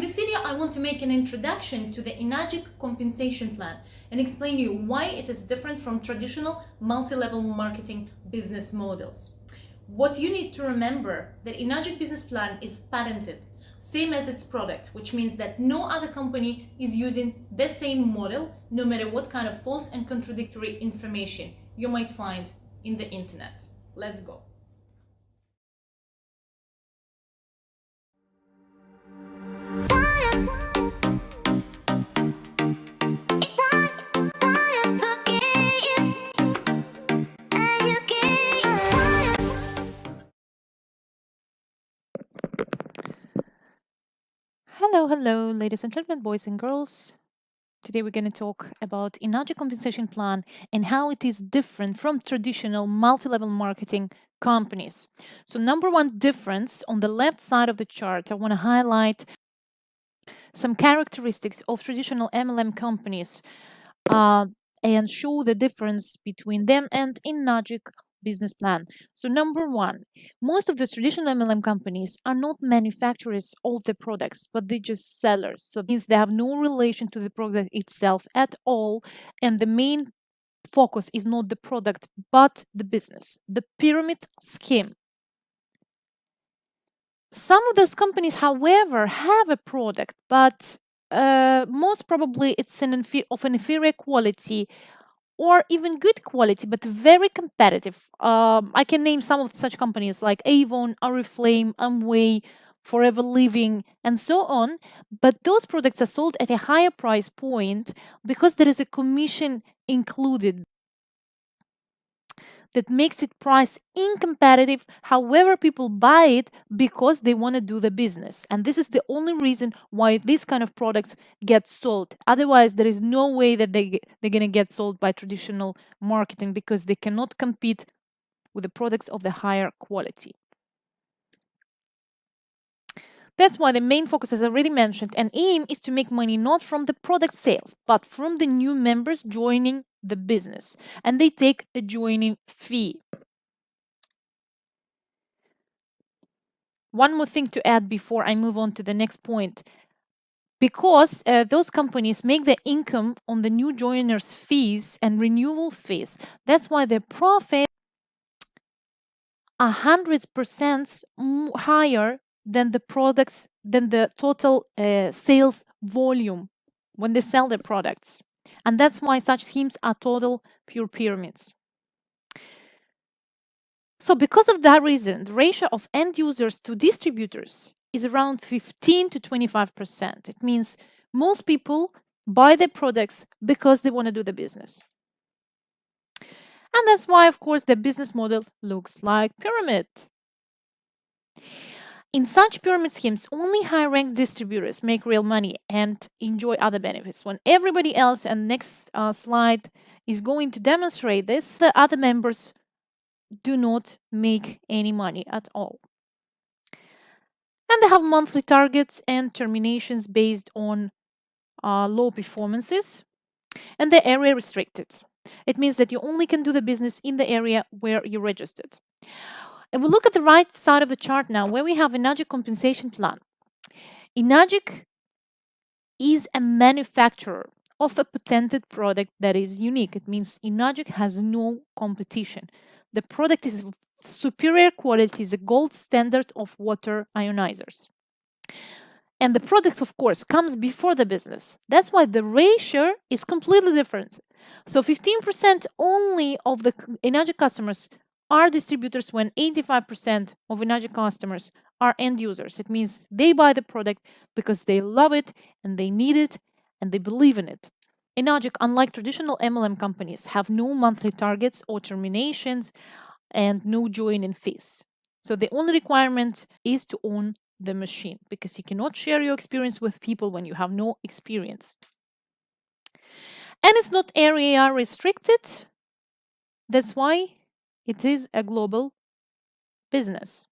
this video, I want to make an introduction to the Enagic compensation plan and explain you why it is different from traditional multi-level marketing business models. What you need to remember, that Enagic business plan is patented, same as its product, which means that no other company is using the same model, no matter what kind of false and contradictory information you might find in the internet. Let's go. Hello, ladies and gentlemen, boys and girls. Today we're going to talk about Enagic compensation plan and how it is different from traditional multi-level marketing companies. So number one difference on the left side of the chart, I want to highlight some characteristics of traditional MLM companies and show the difference between them and Enagic business plan. So number one, most of the traditional MLM companies are not manufacturers of the products, but they're just sellers. So it means they have no relation to the product itself at all. And the main focus is not the product, but the business, the pyramid scheme. Some of those companies, however, have a product, but most probably it's of an inferior quality or even good quality, but very competitive. I can name some of such companies like Avon, Oriflame, Amway, Forever Living, and so on. But those products are sold at a higher price point because there is a commission included that makes it price incompetitive. However, people buy it because they want to do the business. And this is the only reason why these kind of products get sold. Otherwise, there is no way that they're going to get sold by traditional marketing because they cannot compete with the products of the higher quality. That's why the main focus, as I already mentioned, and aim is to make money not from the product sales, but from the new members joining the business. And they take a joining fee. One more thing to add before I move on to the next point. Because those companies make the income on the new joiners' fees and renewal fees, that's why their profit are 100% higher than the products, than the total sales volume when they sell their products. And that's why such schemes are total pure pyramids. So because of that reason, the ratio of end users to distributors is around 15 to 25%. It means most people buy their products because they want to do the business. And that's why, of course, the business model looks like pyramid. In such pyramid schemes, only high-ranked distributors make real money and enjoy other benefits. When everybody else, and next slide is going to demonstrate this, the other members do not make any money at all. And they have monthly targets and terminations based on low performances, and they're area restricted. It means that you only can do the business in the area where you're registered. And we'll look at the right side of the chart now, where we have Enagic compensation plan. Enagic is a manufacturer of a patented product that is unique. It means Enagic has no competition. The product is superior quality, is a gold standard of water ionizers. And the product, of course, comes before the business. That's why the ratio is completely different. So 15% only of the Enagic customers are distributors, when 85% of Enagic customers are end users. It means they buy the product because they love it and they need it and they believe in it. Enagic, unlike traditional MLM companies, have no monthly targets or terminations and no join-in fees. So the only requirement is to own the machine, because you cannot share your experience with people when you have no experience. And it's not area restricted. That's why it is a global business.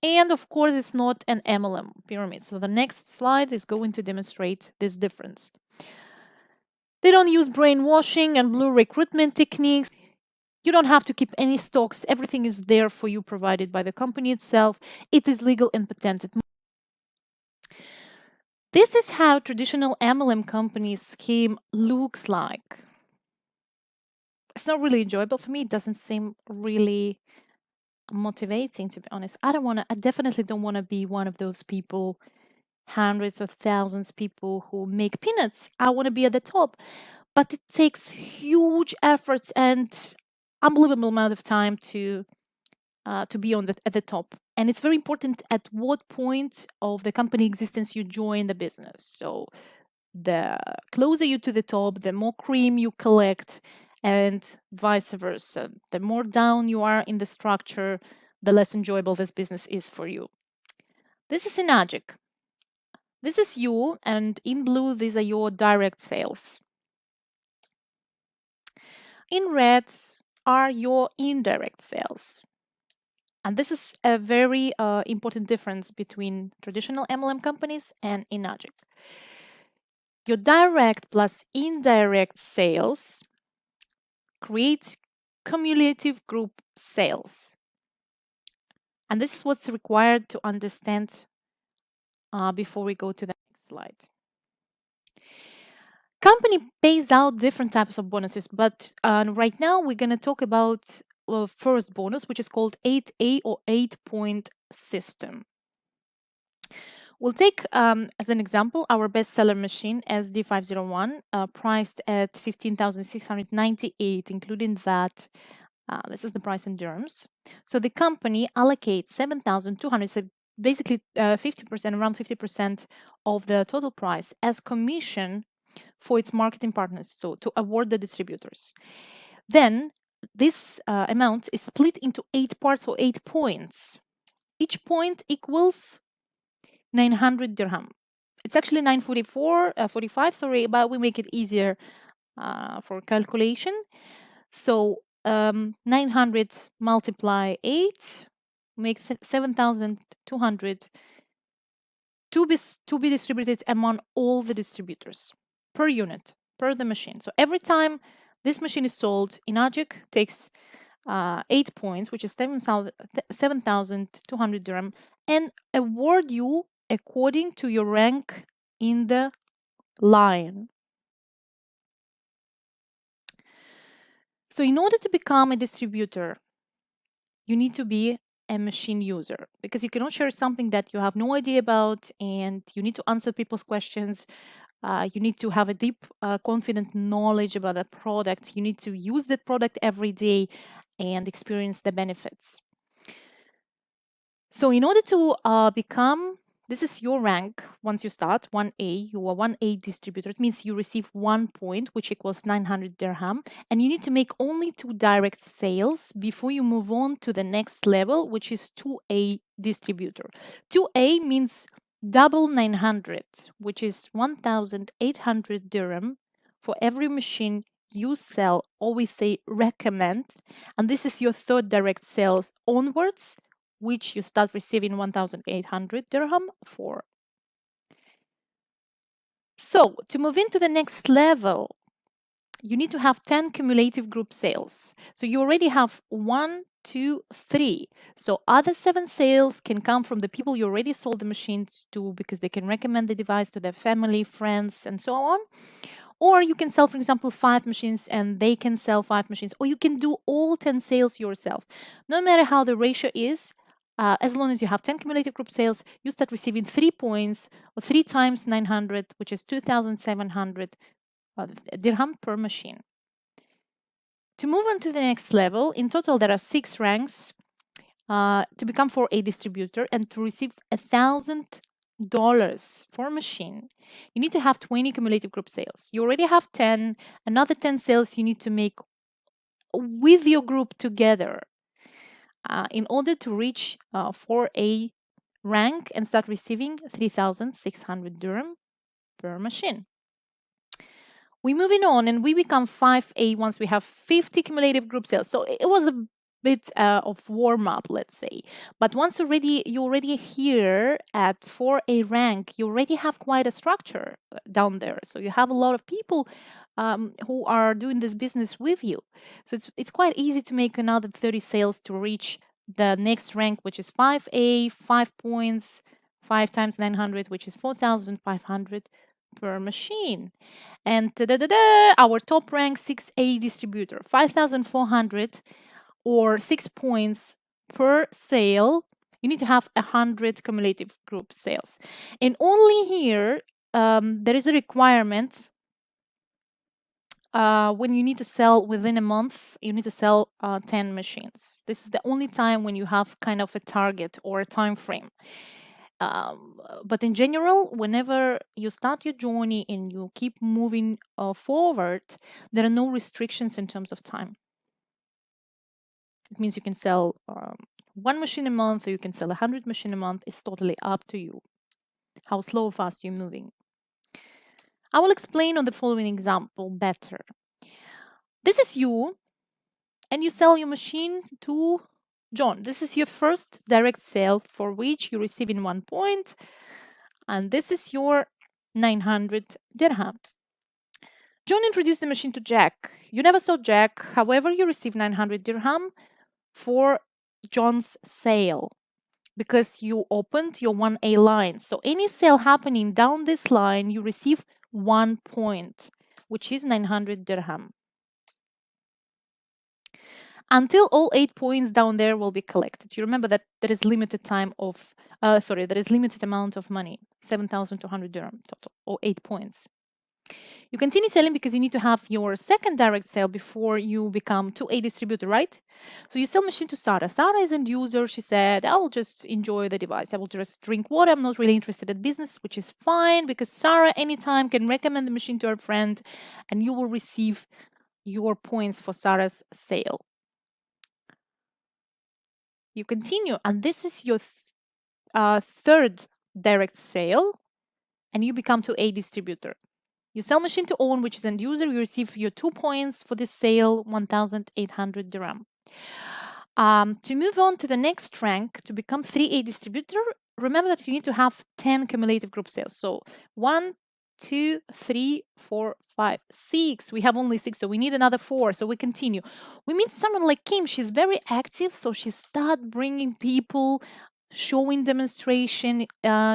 And of course, it's not an MLM pyramid. So the next slide is going to demonstrate this difference. They don't use brainwashing and blue recruitment techniques. You don't have to keep any stocks. Everything is there for you, provided by the company itself. It is legal and patented. This is how traditional MLM companies scheme looks like. It's not really enjoyable for me. It doesn't seem really motivating, to be honest. I definitely don't want to be one of those people, hundreds of thousands people who make peanuts. I want to be at the top. But it takes huge efforts and unbelievable amount of time to be at the top. And it's very important at what point of the company existence you join the business. So the closer you to the top, the more cream you collect, and vice versa. The more down you are in the structure, the less enjoyable this business is for you. This is Enagic. This is you, and in blue, these are your direct sales. In red are your indirect sales. And this is a very important difference between traditional MLM companies and Enagic. Your direct plus indirect sales create cumulative group sales. And this is what's required to understand before we go to the next slide. Company pays out different types of bonuses, but right now we're going to talk about first bonus, which is called 8A or 8-point system. We'll take as an example our bestseller machine SD501, priced at 15,698, including that. This is the price in dirhams. So the company allocates 7,200, so basically 50%, around 50% of the total price as commission for its marketing partners, so to award the distributors. Then this amount is split into 8 parts or 8 points. Each point equals 900 dirham. It's actually 944, 45, sorry, but we make it easier for calculation. So 900 multiply 8 make 7,200 to be distributed among all the distributors per unit, per the machine. So every time this machine is sold, Enagic takes 8 points, which is 7,200 dirham, and award you according to your rank in the line. So in order to become a distributor, you need to be a machine user, because you cannot share something that you have no idea about, and you need to answer people's questions. You need to have a deep, confident knowledge about the product. You need to use that product every day and experience the benefits. So in order to become, this is your rank once you start, 1A, you are 1A distributor. It means you receive 1 point, which equals 900 dirham. And you need to make only 2 direct sales before you move on to the next level, which is 2A distributor. 2A means double 900, which is 1,800 dirham for every machine you sell. Always say recommend. And this is your third direct sales onwards, which you start receiving 1,800 dirham for. So to move into the next level, you need to have 10 cumulative group sales. So you already have 1, 2, 3. So other 7 sales can come from the people you already sold the machines to, because they can recommend the device to their family, friends, and so on. Or you can sell, for example, 5 machines and they can sell 5 machines. Or you can do all 10 sales yourself. No matter how the ratio is, as long as you have 10 cumulative group sales, you start receiving 3 points, or 3 times 900, which is 2,700 dirham per machine. To move on to the next level, in total there are 6 ranks to become 4A distributor and to receive $1,000 for a machine. You need to have 20 cumulative group sales. You already have 10. Another 10 sales you need to make with your group together in order to reach 4A rank and start receiving 3,600 dirham per machine. We're moving on and we become 5A once we have 50 cumulative group sales. So it was a bit of warm up, let's say. But once you're already here at 4A rank, you already have quite a structure down there. So you have a lot of people who are doing this business with you. So it's quite easy to make another 30 sales to reach the next rank, which is 5A, 5 points, 5 times 900, which is 4,500 per machine. And our top rank 6A distributor, 5,400 or 6 points per sale. You need to have 100 cumulative group sales. And only here, there is a requirement when you need to sell within a month, you need to sell 10 machines. This is the only time when you have kind of a target or a time frame. But in general, whenever you start your journey and you keep moving forward, there are no restrictions in terms of time. It means you can sell 1 machine a month, or you can sell 100 machines a month. It's totally up to you how slow or fast you're moving. I will explain on the following example better. This is you, and you sell your machine to John. This is your first direct sale for which you receive in 1 point, and this is your 900 dirham. John introduced the machine to Jack. You never saw Jack, however, you receive 900 dirham for John's sale because you opened your 1A line. So any sale happening down this line, you receive 1 point, which is 900 dirham. Until all 8 points down there will be collected. You remember that there is limited time of, there is limited amount of money, 7,200 dirham total, or 8 points. You continue selling because you need to have your second direct sale before you become 2A distributor, right? So you sell machine to Sarah. Sarah is end user. She said, I will just enjoy the device. I will just drink water. I'm not really interested in business, which is fine because Sarah anytime can recommend the machine to her friend and you will receive your points for Sarah's sale. You continue, and this is your third direct sale, and you become to a distributor. You sell machine to own, which is end user. You receive your 2 points for this sale, 1,800 dirham. To move on to the next rank, to become 3A distributor, remember that you need to have 10 cumulative group sales. So 1, 2, 3, 4, 5, 6. We have only 6, so we need another 4. So we continue. We meet someone like Kim. She's very active, so she start bringing people, showing demonstration,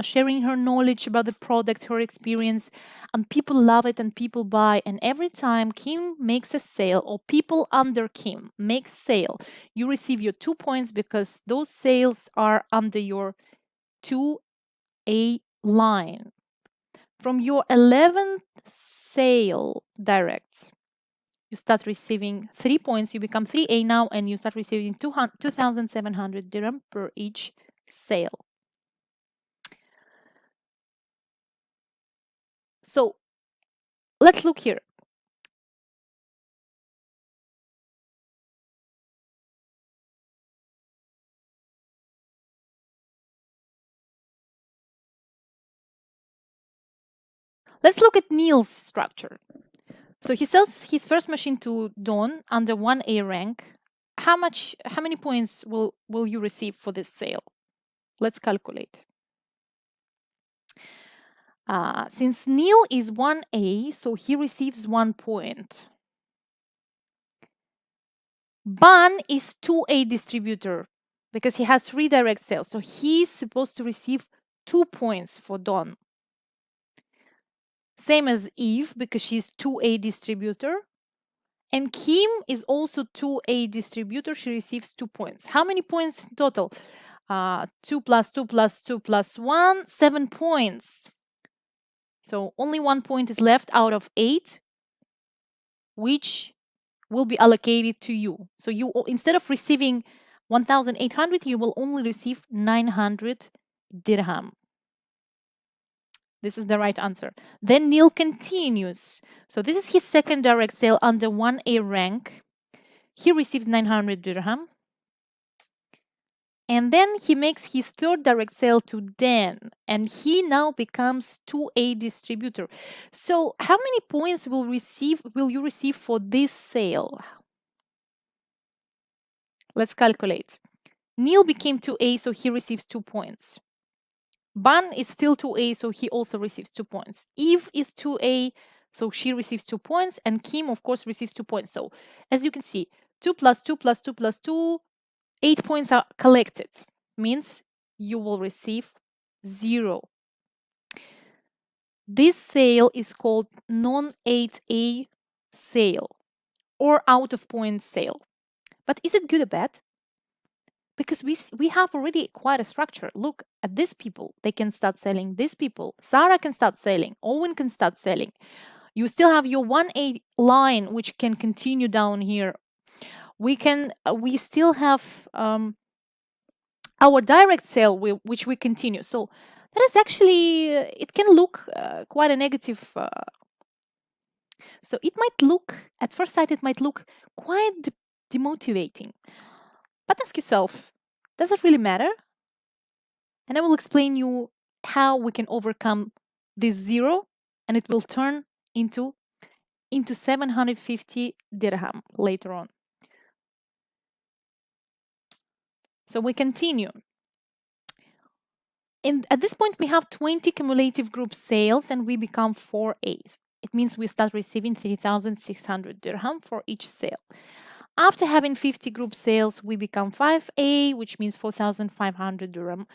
sharing her knowledge about the product, her experience, and people love it and people buy. And every time Kim makes a sale or people under Kim make sale, you receive your 2 points because those sales are under your 2A line. From your 11th sale direct, you start receiving 3 points. You become 3A now, and you start receiving 2,700 dirham per each sale. So let's look here. Let's look at Neil's structure. So he sells his first machine to Dawn under 1A rank. How many points will you receive for this sale? Let's calculate. Since Neil is 1A, so he receives 1 point. Ban is 2A distributor because he has 3 direct sales. So he's supposed to receive 2 points for Dawn. Same as Eve because she's 2A distributor. And Kim is also 2A distributor. She receives 2 points. How many points in total? 2 plus 2 plus 2 plus 1, 7 points. So only 1 point is left out of 8, which will be allocated to you. So you, instead of receiving 1,800, you will only receive 900 dirham. This is the right answer. Then Neil continues. So this is his second direct sale under 1A rank. He receives 900 dirham. And then he makes his third direct sale to Dan, and he now becomes 2A distributor. So how many points will you receive for this sale? Let's calculate. Neil became 2A, so he receives 2 points. Ban is still 2A, so he also receives 2 points. Eve is 2A, So she receives 2 points, and Kim, of course, receives 2 points. So as you can see, 2 plus 2 plus 2 plus 2, 8 points are collected. Means you will receive 0. This sale is called non-8A sale or out of point sale. But is it good or bad? Because we have already quite a structure. Look at these people. They can start selling. These people. Sarah can start selling. Owen can start selling. You still have your 1A line, which can continue down here. We still have our direct sale, which we continue. So that is actually, it can look quite a negative. So it might look, at first sight, it might look quite demotivating. But ask yourself, does it really matter? And I will explain you how we can overcome this 0, and it will turn into 750 dirham later on. So we continue. At this point, we have 20 cumulative group sales, and we become 4As. It means we start receiving 3,600 dirham for each sale. After having 50 group sales, we become 5A, which means 4,500 dirham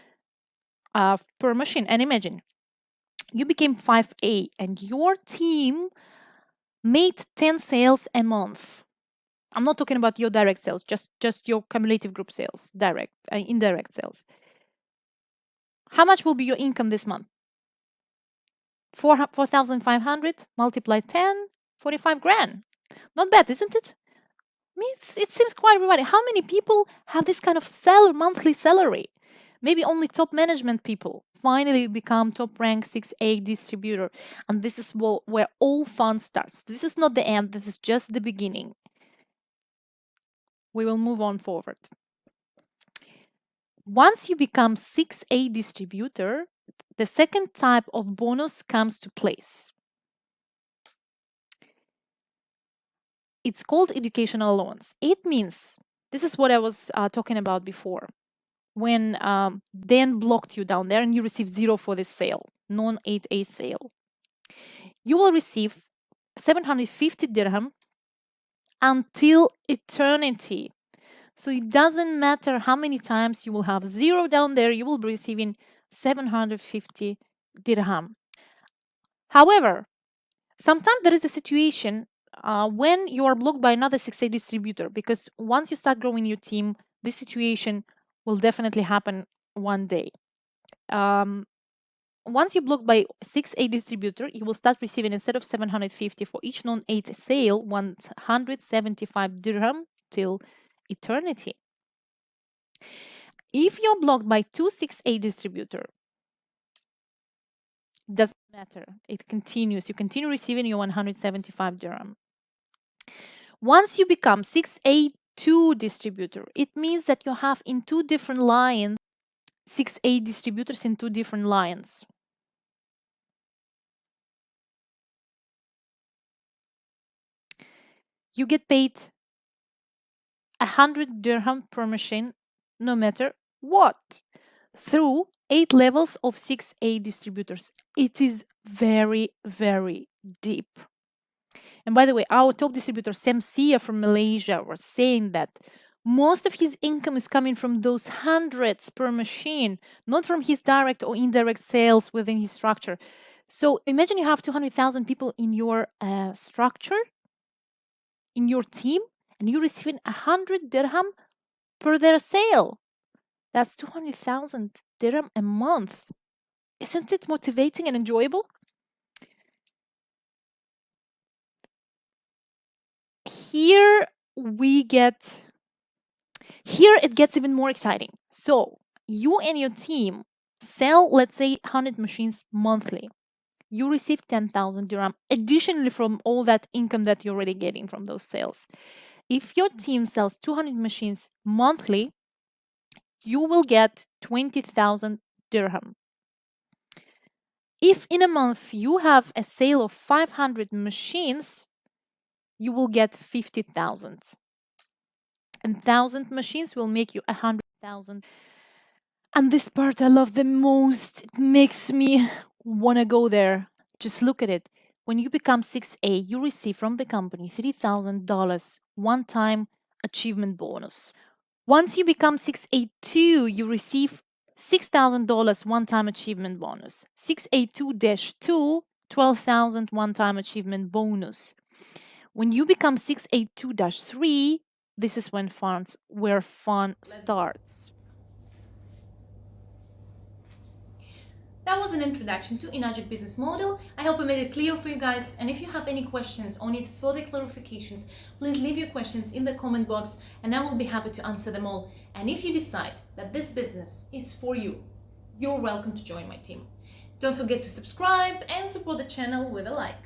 per machine. And imagine, you became 5A, and your team made 10 sales a month. I'm not talking about your direct sales, just your cumulative group sales, direct, indirect sales. How much will be your income this month? 4,500 multiplied 10, 45 grand. Not bad, isn't it? I mean, it seems quite rewarding. How many people have this kind of monthly salary? Maybe only top management people finally become top rank 6A distributor. And this is where all fun starts. This is not the end, this is just the beginning. We will move on forward. Once you become 6A distributor, the second type of bonus comes to place. It's called educational allowance. It means, this is what I was talking about before, when Dan blocked you down there and you receive 0 for this sale, non-8A sale. You will receive 750 dirham until eternity. So it doesn't matter how many times you will have 0 down there, you will be receiving 750 dirham. However, sometimes there is a situation when you are blocked by another 6A distributor, because once you start growing your team, this situation will definitely happen one day. Once you're blocked by 6A distributor, you will start receiving, instead of 750 for each non-8 sale, 175 dirham till eternity. If you're blocked by 2 6A distributor, doesn't matter. It continues. You continue receiving your 175 dirham. Once you become 6A2 distributor, it means that you have in 2 different lines 6A distributors in 2 different lines. You get paid 100 dirham per machine, no matter what, through 8 levels of 6A distributors. It is very, very deep. And by the way, our top distributor, Sam Sia from Malaysia, was saying that most of his income is coming from those hundreds per machine, not from his direct or indirect sales within his structure. So imagine you have 200,000 people in your structure, in your team, and you're receiving 100 dirham per their sale. That's 200,000 dirham a month. Isn't it motivating and enjoyable? Here it gets even more exciting. So you and your team sell, let's say, 100 machines monthly. You receive 10,000 dirham additionally from all that income that you're already getting from those sales. If your team sells 200 machines monthly, you will get 20,000 dirham. If in a month you have a sale of 500 machines, you will get 50,000. And 1,000 machines will make you 100,000. And this part I love the most. It makes me want to go there. Just look at it. When you become 6A, you receive from the company $3,000 one-time achievement bonus. Once you become 6A2, you receive $6,000 one-time achievement bonus. 6A2-2, $12,000 one-time achievement bonus. When you become 6A2-3, this is where fun starts. That was an introduction to Enagic business model. I hope I made it clear for you guys. And if you have any questions or need further clarifications, please leave your questions in the comment box and I will be happy to answer them all. And if you decide that this business is for you, you're welcome to join my team. Don't forget to subscribe and support the channel with a like.